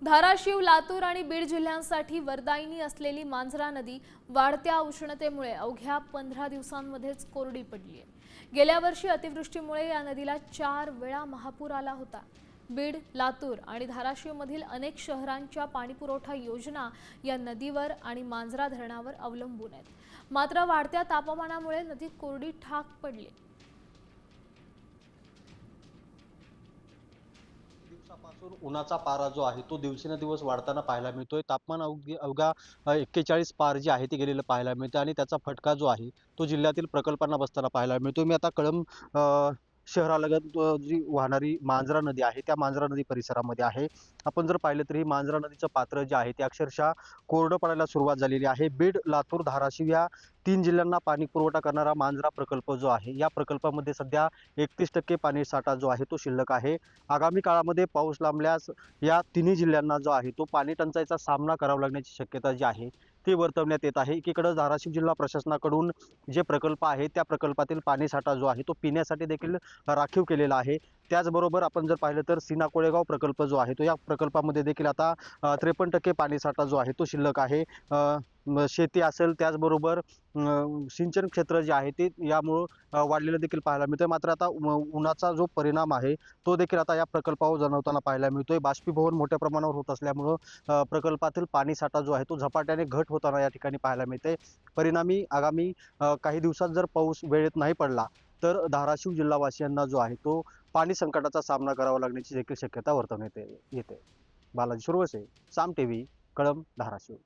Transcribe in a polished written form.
धाराशिव, लातूर आणि बीड जिल्ह्यांसाठी वरदायिनी असलेली मांजरा नदी वाढत्या उष्णतेमुळे अवघ्या 15 दिवसांमध्येच कोरडी पडली आहे। गेल्या वर्षी अतिवृष्टीमुळे या नदीला 4 वेळा महापूर आला होता। बीड, लातूर आणि धाराशिवमधील अनेक शहरांच्या पाणीपुरवठा योजना या नदीवर आणि मांजरा धरणावर अवलंबून आहेत। मात्र वाढत्या तापमानामुळे नदी कोरडी ठाक पडली। दिवसापासून उन्हाचा पारा जो आहे तो दिवसेंदिवस वाढताना पाहायला मिळतोय। तापमान अवघा 41 पार जे आहे ते गेलेलं पाहायला मिळतं आणि त्याचा फटका जो आहे तो जिल्ह्यातील प्रकल्पांना बसताना पाहायला मिळतोय। मी आता कळंब शहरालगत जी वाहणारी मांजरा नदी आहे त्या मांजरा नदी परिसरामध्ये आहे। आपण जर पाहिलं तर ही मांजरा नदीचं पात्र जे आहे ते अक्षरशः कोरडं पडायला सुरुवात झालेली आहे। बीड, लातूर, धाराशिव या 3 जिल्ह्यांना पाणी पुरवठा करणारा मांजरा प्रकल्प जो आहे या प्रकल्पामध्ये सध्या 31% पाणी साठा जो आहे तो शिल्लक आहे। आगामी काळामध्ये पाऊस लांबल्यास या तिन्ही जिल्ह्यांना जो आहे तो पाणी टंचाईचा सामना करावा लागण्याची शक्यता जी आहे ती वर्तवण्यात येत आहे। एकीकडे धाराशिव जिल्हा प्रशासनाकडून जे प्रकल्प आहे त्या प्रकल्पातील पाणीसाठा जो आहे तो पिण्यासाठी देखील राखीव केलेला आहे। त्याचबरोबर आपण जर पाहिलं तर सीना कोळेगाव प्रकल्प जो आहे तो या प्रकल्पामध्ये देखील आता 53% पाणीसाठा जो आहे तो शिल्लक आहे। शेती असेल त्याचबरोबर सिंचन क्षेत्र जे आहे ते यामुळं वाढलेलं देखील पाहायला मिळतंय। मात्र आता उन्हाचा जो परिणाम आहे तो देखील आता या प्रकल्पावर जाणवताना पाहायला मिळतोय। बाष्पीभवन मोठ्या प्रमाणावर होत असल्यामुळं प्रकल्पातील पाणीसाठा जो आहे तो झपाट्याने घट होताना या ठिकाणी पाहायला मिळते। परिणामी आगामी काही दिवसात जर पाऊस वेळेत नाही पडला तर धाराशिव जिल्हावासियांना जो आहे तो पाणी संकटाचा सामना करावा लागण्याची देखील शक्यता वर्तवण्यात येते। बालाजी सुरवसे, साम टीव्ही, कळंब, धाराशिव।